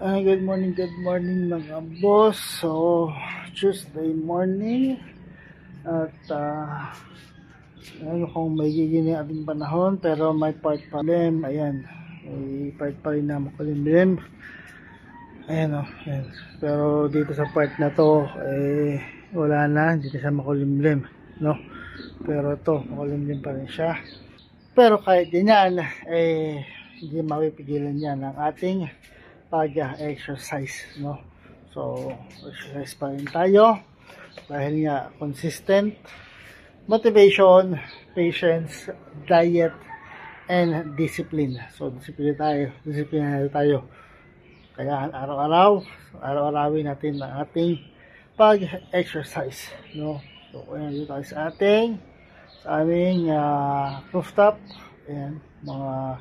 Good morning mga boss. So, Tuesday morning at ano kung may giging ating panahon pero may part pa rin. Ayan, may part pa rin na makulimlim. Ayan o, ayan. Pero dito sa part na to wala na, hindi na siya makulimlim, no? Pero ito, makulimlim pa rin siya. Pero kahit ganyan, hindi mapipigilan yan ng ating pag-exercise, no? So, exercise pa rin tayo dahil nga consistent, motivation, patience, diet, and discipline. So, discipline tayo. Kaya araw-arawin natin ang ating pag-exercise, no? So, ayan dito tayo sa aming rooftop. Ayan, mga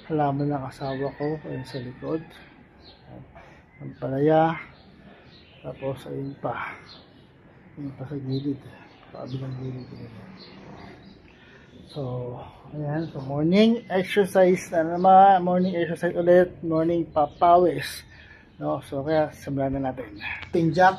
halaman ng asawa ko ayan sa likod. Ang palaya, tapos ayun pa sa gilid, kabilang gilid. So ayan, so morning exercise na naman, morning exercise ulit, morning papawis, no? So kaya simulan na natin. Pinjak,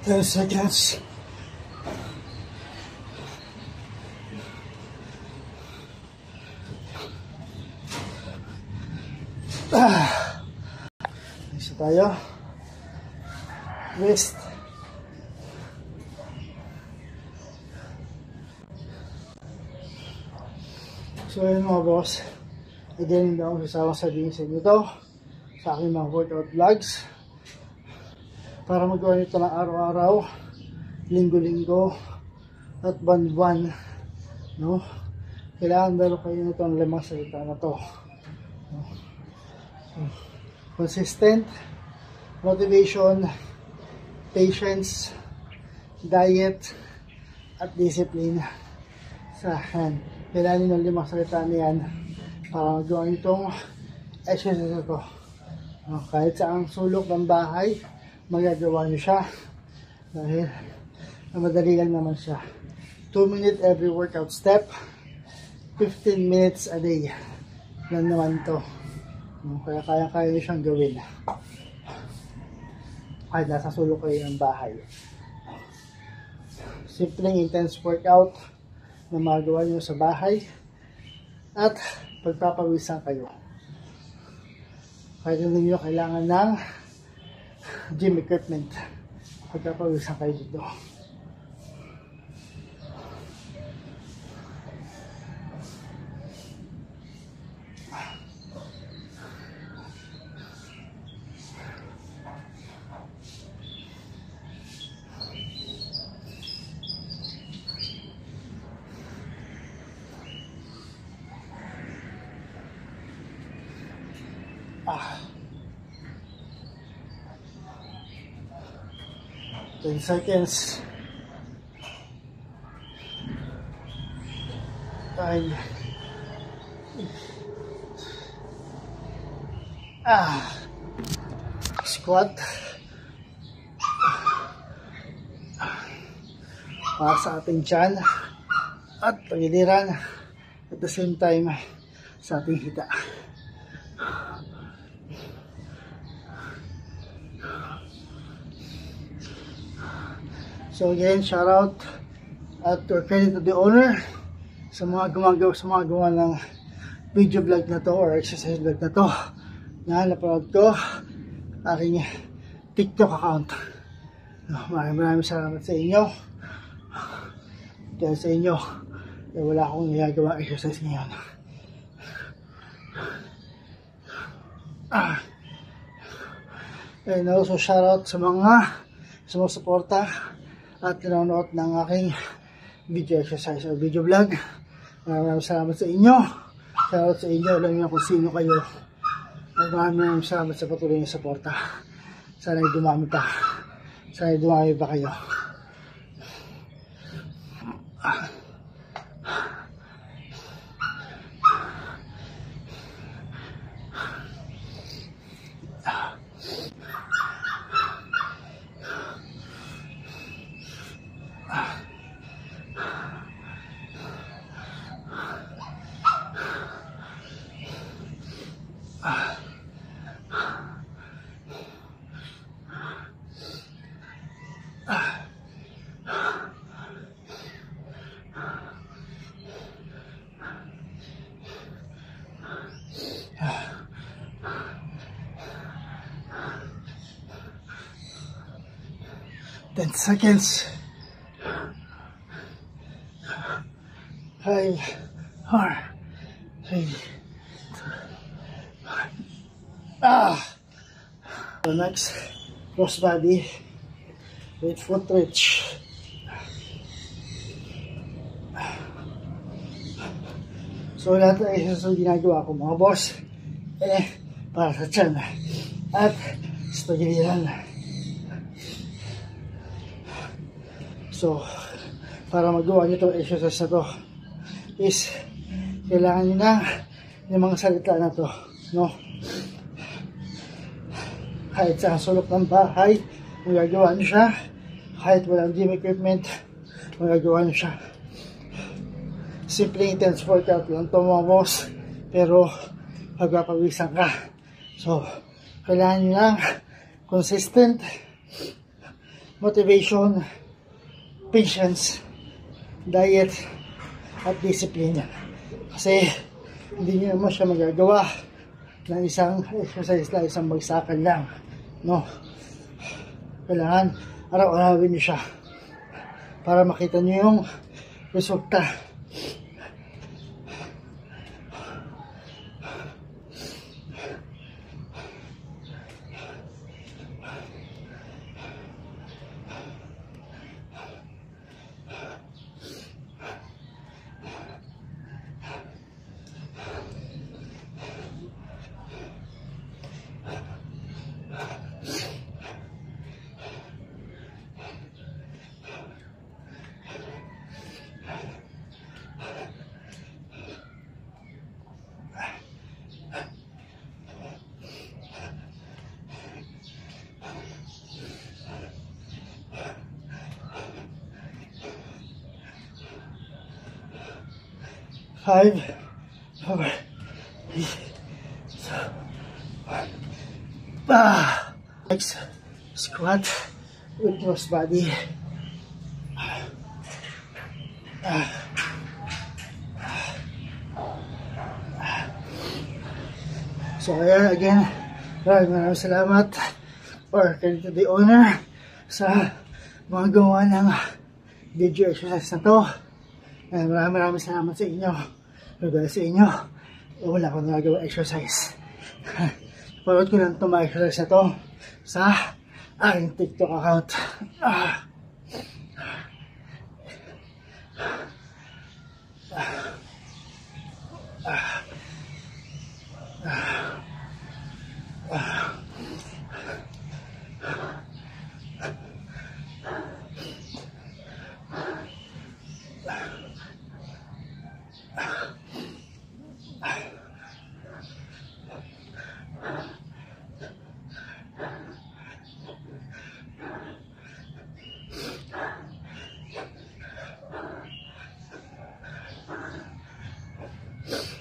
ten seconds. Isa tayo. Rest. So yun mga boss, again hindi ako sasawang sabihin sa inyo to sa aking mga workout vlogs para magawa nito ng araw-araw, linggo-linggo at buwan-buwan, no? Kailangan dalo kayo nito ang limang salita na to, no? So, consistent, motivation, patience, diet, at discipline. Sa hand, kailangan ng limang salita niyan para magawa nitong exercise na to, no? Kahit sa ang sulok ng bahay magagawa nyo siya dahil madali lang naman siya. 2 minutes every workout step, 15 minutes a day lang naman to, kaya kaya nyo siyang gawin kahit nasa sulok kayo ng bahay. Simpleng intense workout na magawa nyo sa bahay at pagpapawisan kayo. Kahit hindi nyo kailangan ng gym equipment, pagpapawisan kayo dito. Ah. 10 seconds. 5. Squat. Para sa ating tiyan at pagiliran at the same time sa ating hita. So again, shout out at credit to the owner sa mga gumagawa ng video vlog na to or exercise vlog na to na napanood ko aking TikTok account. Maraming salamat sa inyo. Dahil sa inyo wala akong nagagawa exercise ngayon. And also shout out sa mga sumusuporta at nanonood ng aking video exercise or video vlog. Maraming salamat sa inyo. Shout out sa inyo. Alam niyo kung sino kayo. Maraming salamat sa patuloy na suporta. Sana ay dumami pa. Sana ay dumami pa kayo. Ten seconds. 5, 4, 3, 2. So next, cross body with foot reach. So lahat ng exercise ginagawa ko mga boss para sa tiyan at sa pagiliran. So para magawa nyo itong exercise na to is kailangan nyo na yung mga salita na to, no? Kahit sa sulok ng bahay magagawa nyo siya, kahit walang gym equipment magagawa nyo siya. Simple intense workout lang ito mga boss, pero pagpapawisan ka. So kailangan nyo lang consistent motivation, patience, diet, at discipline. Kasi hindi nyo naman siya magagawa ng isang exercise lang, isang bagsakan lang, no? Kailangan araw-arawin nyo siya para makita nyo yung resulta. Five, 4, 3, 2, 1. Next, squat with cross body. So ayan, again, maraming salamat or credit to the owner sa mga gawa ng video exercise na to. Maraming salamat sa inyo. Dahil sa inyo, wala akong nagagawa exercise. Parod ko lang itong mga exercise na to sa aking TikTok account. Five.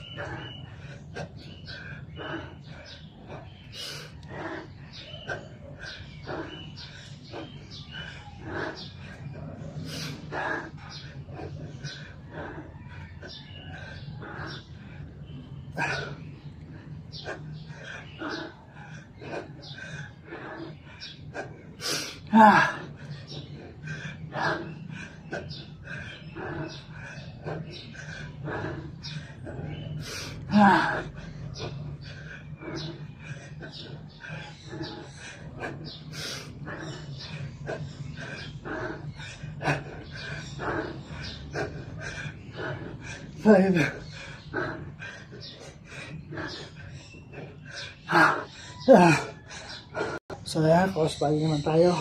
So yan, cross body naman tayo.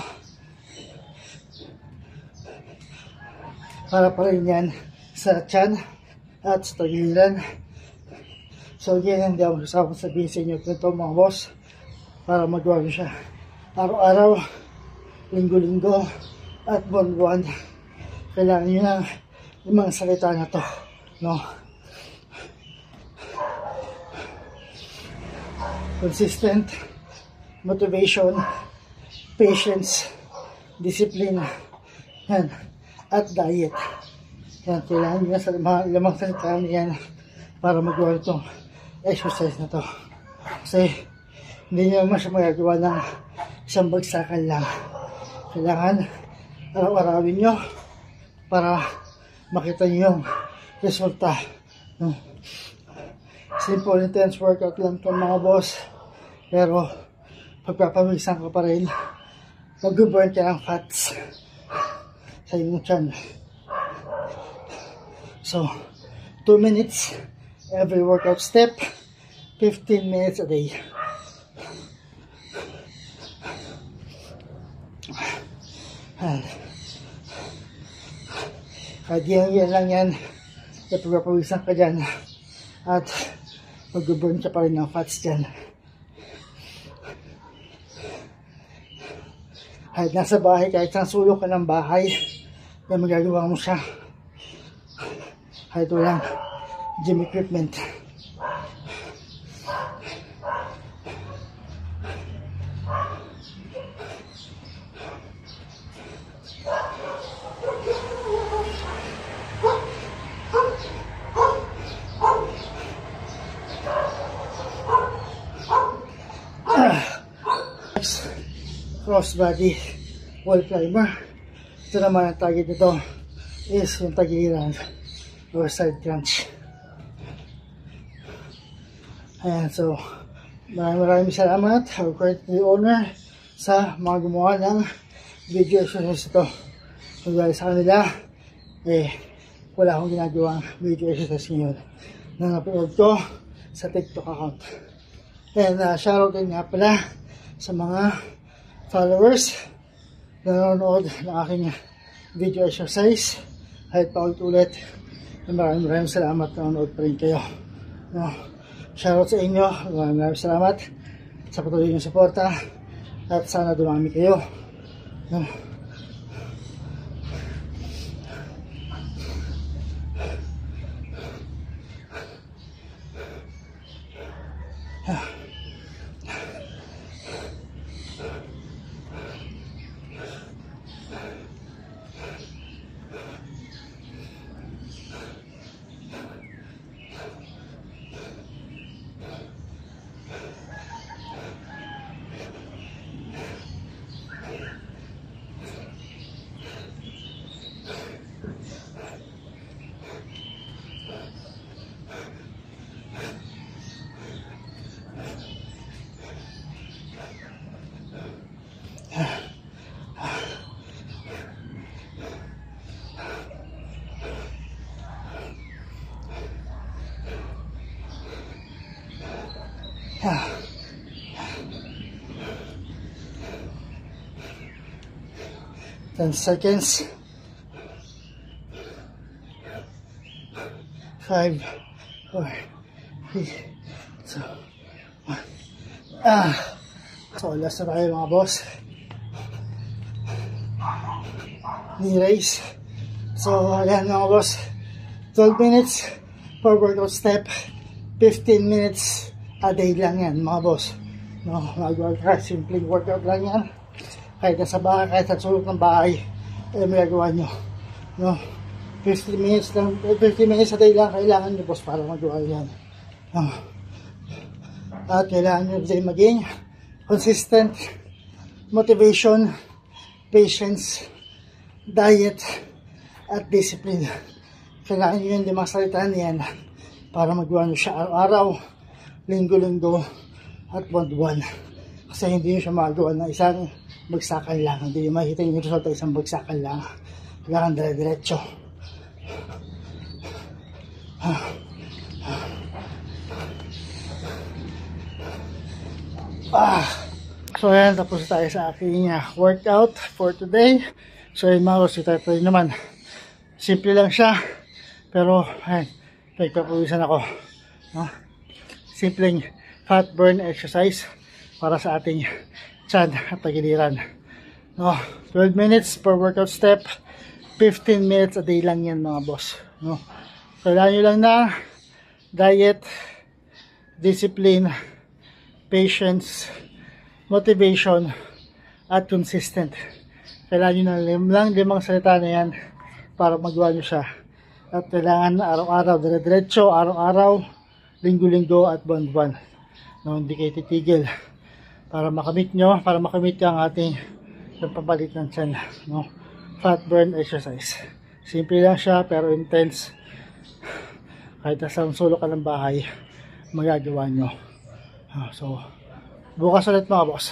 Para pa rin yan sa tiyan at sa tagiliran. So again, hindi ako sasabang sabihin sa inyo ito mga boss, para magawa nyo siya araw-araw, linggo-linggo at buwan-buwan. Kailangan nyo ng mga salita na to, no? Consistent, motivation, patience, discipline, yan, at diet. Yan, kailangan nyo sa lamang salita yan para magawa itong exercise na to. Kasi hindi nyo naman siya magagawa ng isang bagsakan lang. Kailangan araw-arawin nyo para makita nyo yung resulta. Simple, intense workout lang ito mga boss, pero pagpapawisan ka pa rin, mag-burn ka ng fats sa inyong tiyan. So 2 minutes every workout step, 15 minutes a day. Kahit yan lang yan, pagpapawisan ka dyan at mag-burn ka pa rin ng fats dyan. Kahit nasa bahay, kahit sa sulok ka ng bahay, na magagawa mo siya. Kahit walang gym equipment. Crossbody wall climber. Ito naman ang target nito is yung tagiliran or side crunch. Ayan, so maraming salamat or credit to the owner sa mga gumawa ng video exercise ito. Kung dahil sa kanila, wala akong ginagawang video exercise ngayon na napanood ko sa TikTok account. And shoutout din nga pala sa mga followers na nanonood ng aking video exercise. Kahit paulit-ulit, maraming salamat na nanonood pa rin kayo. No, shoutout sa inyo, maraming salamat sa patuloy ng suporta at sana dumami kayo. No. Yeah. 10 seconds. 5, 4, 3, 2, 1. So, last na tayo mga boss. Knee raise. So, ayan mga boss. 12 minutes per workout step. 15 minutes a day lang yan mga boss. No, mag-workout, simple workout lang yan. Kahit nasa bahay, kahit sa sulok ng bahay, magagawa nyo. No, 50 minutes lang, 50 minutes a day lang kailangan nyo boss para magawa yan. No. At kailangan nyo din maging consistent, motivation, patience, diet, at discipline. Kailangan nyo yung limang salita niyan para magawa nyo siya araw-araw, linggo-linggo, at buwan-buwan. Kasi hindi nyo siya magawa na isang bagsakan lang. Hindi nyo makikita yung result isang bagsakan lang. Kailangan dire-diretso. So ayan, tapos tayo sa aking workout for today. So ayan mga boss, ito naman. Simple lang siya. Pero ayan, nagpapawisan ako. No? Simpleng fat burn exercise para sa ating tiyan at tagiliran. No? 12 minutes per workout step. 15 minutes a day lang yan mga boss. No? Kailangan nyo lang na diet, discipline, patience, motivation, at consistent. Kailangan nyo na limang salita na yan para magawa nyo siya. At kailangan araw-araw, dire-diretso, araw-araw, linggo-linggo at buwan-buwan. No, hindi kayo titigil para makamit nyo, para makamit ang ating pampalit ng tiyan. No? Fat burn exercise. Simple lang siya pero intense. Kahit nasa sulok ka ng bahay, magagawa nyo. So, bukas ulit mga boss.